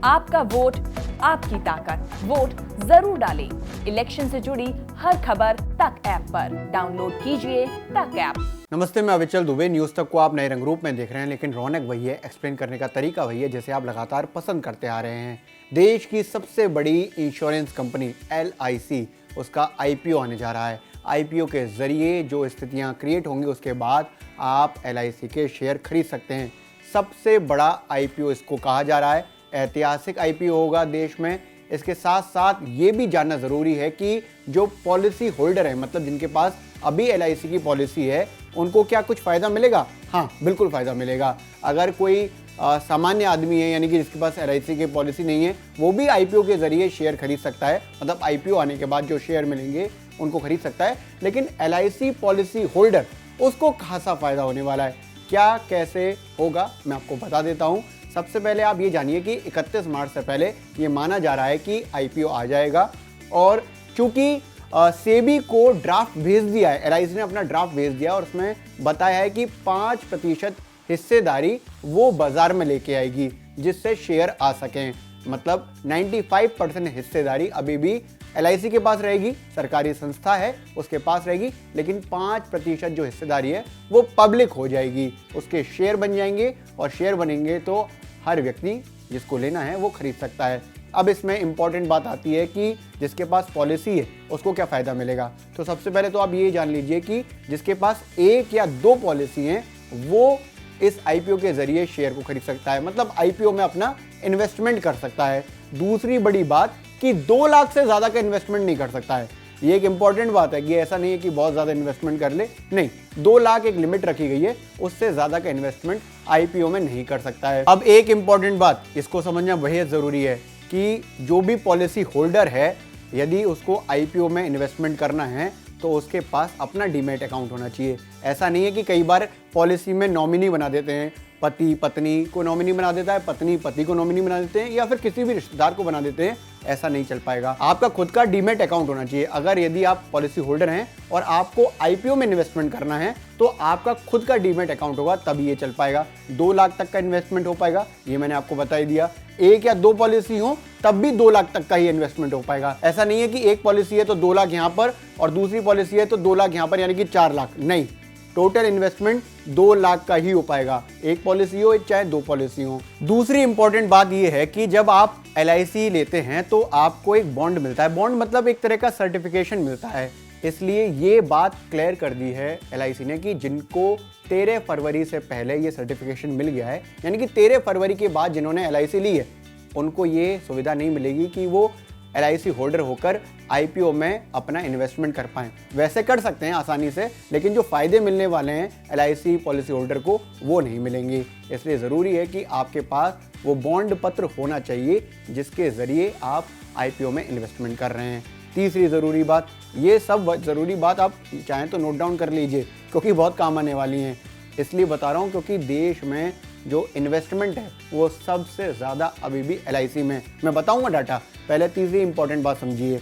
आपका वोट आपकी ताकत, वोट जरूर डालें। इलेक्शन से जुड़ी हर खबर तक ऐप पर डाउनलोड कीजिए तक ऐप। नमस्ते, मैं अविचल दुबे। न्यूज़ तक को आप नए रंग रूप में देख रहे हैं, लेकिन रौनक वही है, एक्सप्लेन करने का तरीका वही है जैसे आप लगातार पसंद करते आ रहे हैं। देश की सबसे बड़ी इंश्योरेंस कंपनी LIC, उसका IPO आने जा रहा है। IPO के जरिए जो स्थितियां क्रिएट होंगी उसके बाद आप LIC के शेयर खरीद सकते हैं। सबसे बड़ा IPO इसको कहा जा रहा है, ऐतिहासिक IPO होगा देश में। इसके साथ साथ ये भी जानना ज़रूरी है कि जो पॉलिसी होल्डर है, मतलब जिनके पास अभी LIC की पॉलिसी है, उनको क्या कुछ फ़ायदा मिलेगा? हाँ, बिल्कुल फ़ायदा मिलेगा। अगर कोई सामान्य आदमी है, यानी कि जिसके पास LIC की पॉलिसी नहीं है, वो भी IPO के ज़रिए शेयर खरीद सकता है। मतलब IPO आने के बाद जो शेयर मिलेंगे उनको खरीद सकता है। लेकिन LIC पॉलिसी होल्डर, उसको खासा फ़ायदा होने वाला है। क्या, कैसे होगा, मैं आपको बता देता हूँ। सबसे पहले आप ये जानिए कि 31 मार्च से पहले ये माना जा रहा है कि IPO आ जाएगा। और चूंकि सेबी को ड्राफ्ट भेज दिया है, LIC ने अपना ड्राफ्ट भेज दिया और उसमें बताया है कि 5% हिस्सेदारी वो बाजार में लेके आएगी जिससे शेयर आ सकें। मतलब 95% हिस्सेदारी अभी भी LIC के पास रहेगी, सरकारी संस्था है उसके पास रहेगी, लेकिन 5% जो हिस्सेदारी है वो पब्लिक हो जाएगी, उसके शेयर बन जाएंगे और शेयर बनेंगे तो हर व्यक्ति जिसको लेना है वो खरीद सकता है। अब इसमें इंपॉर्टेंट बात आती है कि जिसके पास पॉलिसी है उसको क्या फ़ायदा मिलेगा। तो सबसे पहले तो आप ये जान लीजिए कि जिसके पास 1 या 2 पॉलिसी हैं वो इस IPO के ज़रिए शेयर को खरीद सकता है, मतलब IPO में अपना इन्वेस्टमेंट कर सकता है। दूसरी बड़ी बात कि 2 लाख से ज़्यादा का इन्वेस्टमेंट नहीं कर सकता है। ये एक इंपॉर्टेंट बात है कि ऐसा नहीं है कि बहुत ज़्यादा इन्वेस्टमेंट कर ले, नहीं, 2 लाख एक लिमिट रखी गई है, उससे ज़्यादा का इन्वेस्टमेंट IPO में नहीं कर सकता है। अब एक इंपॉर्टेंट बात, इसको समझना बेहद ज़रूरी है कि जो भी पॉलिसी होल्डर है, यदि उसको IPO में इन्वेस्टमेंट करना है तो उसके पास अपना डीमैट अकाउंट होना चाहिए। ऐसा नहीं है कि कई बार पॉलिसी में नॉमिनी बना देते हैं, पति पत्नी को नॉमिनी बना देता है, पत्नी पति को नॉमिनी बना देते हैं, या फिर किसी भी रिश्तेदार को बना देते हैं। ऐसा नहीं चल पाएगा। आपका खुद का डीमैट अकाउंट होना चाहिए। अगर यदि आप पॉलिसी होल्डर हैं और आपको IPO में इन्वेस्टमेंट करना है तो आपका खुद का डीमैट अकाउंट होगा, तभी ये चल पाएगा। 2 लाख तक का इन्वेस्टमेंट हो पाएगा, ये मैंने आपको बता ही दिया। 1 या 2 पॉलिसी हो तब भी 2 लाख तक का ही इन्वेस्टमेंट हो पाएगा। ऐसा नहीं है कि एक पॉलिसी है तो 2 लाख यहाँ पर और दूसरी पॉलिसी है तो 2 लाख यहाँ पर, यानी कि 4 लाख नहीं। टोटल इन्वेस्टमेंट 2 लाख का ही हो पाएगा, एक पॉलिसी हो चाहे 2 पॉलिसी हो। दूसरी इंपॉर्टेंट बात यह है कि जब आप LIC लेते हैं तो आपको एक बॉन्ड मिलता है। बॉन्ड मतलब एक तरह का सर्टिफिकेशन मिलता है। इसलिए ये बात क्लियर कर दी है LIC ने कि जिनको 13 फरवरी से पहले ये सर्टिफिकेशन मिल गया है, यानी कि 13 फरवरी के बाद जिन्होंने LIC ली है, उनको ये सुविधा नहीं मिलेगी कि वो LIC होल्डर होकर IPO में अपना इन्वेस्टमेंट कर पाएं। वैसे कर सकते हैं आसानी से, लेकिन जो फ़ायदे मिलने वाले हैं LIC पॉलिसी होल्डर को वो नहीं मिलेंगे। इसलिए ज़रूरी है कि आपके पास वो बॉन्ड पत्र होना चाहिए जिसके ज़रिए आप IPO में इन्वेस्टमेंट कर रहे हैं। तीसरी ज़रूरी बात, ये सब ज़रूरी बात आप चाहें तो नोट डाउन कर लीजिए क्योंकि बहुत काम आने वाली हैं। इसलिए बता रहा हूँ क्योंकि देश में जो इन्वेस्टमेंट है वो सबसे ज़्यादा अभी भी LIC में। मैं बताऊंगा डाटा, पहले तीसरी इंपॉर्टेंट बात समझिए।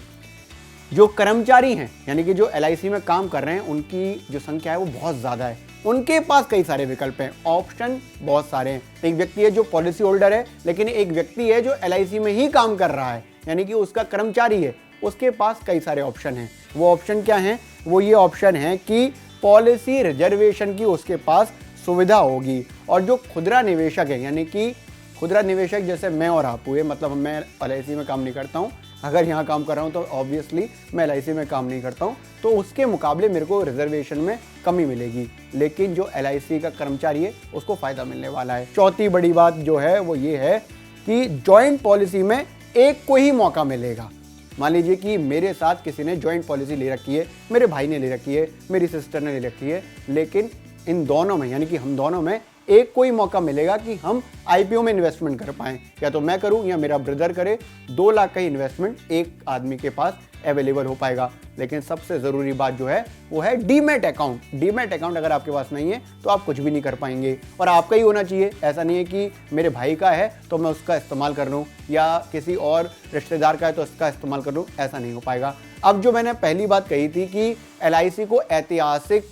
जो कर्मचारी हैं, यानी कि जो LIC में काम कर रहे हैं, उनकी जो संख्या है वो बहुत ज़्यादा है। उनके पास कई सारे विकल्प हैं, ऑप्शन बहुत सारे हैं। एक व्यक्ति है जो पॉलिसी होल्डर है, लेकिन एक व्यक्ति है जो LIC में ही काम कर रहा है, यानी कि उसका कर्मचारी है, उसके पास कई सारे ऑप्शन हैं। वो ऑप्शन क्या हैं? वो ये ऑप्शन है कि पॉलिसी रिजर्वेशन की उसके पास सुविधा होगी। और जो खुदरा निवेशक है, यानी कि खुदरा निवेशक जैसे मैं और आप हुए, मतलब मैं LIC में काम नहीं करता हूँ, अगर यहाँ काम कर रहा हूँ तो ऑब्वियसली मैं LIC में काम नहीं करता हूँ, तो उसके मुकाबले मेरे को रिजर्वेशन में कमी मिलेगी। लेकिन जो LIC का कर्मचारी है उसको फ़ायदा मिलने वाला है। चौथी बड़ी बात जो है वो ये है कि जॉइंट पॉलिसी में एक को ही मौका मिलेगा। मान लीजिए कि मेरे साथ किसी ने जॉइंट पॉलिसी ले रखी है, मेरे भाई ने ले रखी है, मेरी सिस्टर ने ले रखी है, लेकिन इन दोनों में, यानी कि हम दोनों में एक कोई मौका मिलेगा कि हम IPO में इन्वेस्टमेंट कर पाएं। या तो मैं करूं या मेरा ब्रदर करे। 2 लाख का इन्वेस्टमेंट एक आदमी के पास अवेलेबल हो पाएगा। लेकिन सबसे ज़रूरी बात जो है वो है डीमैट अकाउंट। डीमैट अकाउंट अगर आपके पास नहीं है तो आप कुछ भी नहीं कर पाएंगे, और आपका ही होना चाहिए। ऐसा नहीं है कि मेरे भाई का है तो मैं उसका इस्तेमाल कर रहा हूँ या किसी और रिश्तेदार का है तो उसका इस्तेमाल कर रहा हूँ, ऐसा नहीं हो पाएगा। अब जो मैंने पहली बात कही थी कि LIC को ऐतिहासिक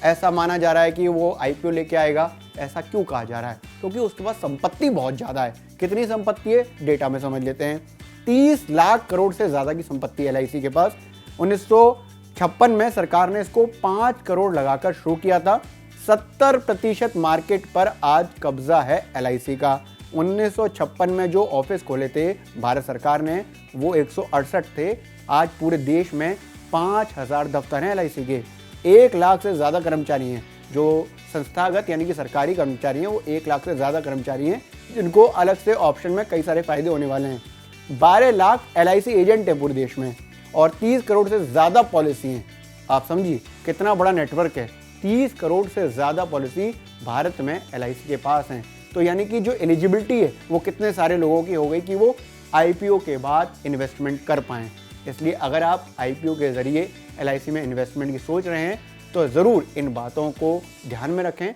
ऐसा माना जा रहा है कि वो IPO लेके आएगा, ऐसा क्यों कहा जा रहा है? क्योंकि उसके पास संपत्ति बहुत ज़्यादा है। कितनी संपत्ति है, डेटा में समझ लेते हैं। 30 लाख करोड़ से ज़्यादा की संपत्ति है LIC के पास। 1956 में सरकार ने इसको 5 करोड़ लगाकर शुरू किया था। 70% मार्केट पर आज कब्जा है LIC का। 1956 में जो ऑफिस खोले थे भारत सरकार ने वो 168 थे। आज पूरे देश में 5000 दफ्तर हैं LIC के। 1 लाख से ज़्यादा कर्मचारी हैं। जो संस्थागत यानी कि सरकारी कर्मचारी हैं वो 1 लाख से ज़्यादा कर्मचारी हैं, जिनको अलग से ऑप्शन में कई सारे फायदे होने वाले हैं। 12 लाख LIC एजेंट हैं पूरे देश में और 30 करोड़ से ज़्यादा पॉलिसी हैं। आप समझिए कितना बड़ा नेटवर्क है। 30 करोड़ से ज़्यादा पॉलिसी भारत में LIC के पास हैं। तो यानी कि जो एलिजिबिलिटी है वो कितने सारे लोगों की हो गई कि वो IPO के बाद इन्वेस्टमेंट कर पाएँ। इसलिए अगर आप IPO के ज़रिए LIC में इन्वेस्टमेंट की सोच रहे हैं तो ज़रूर इन बातों को ध्यान में रखें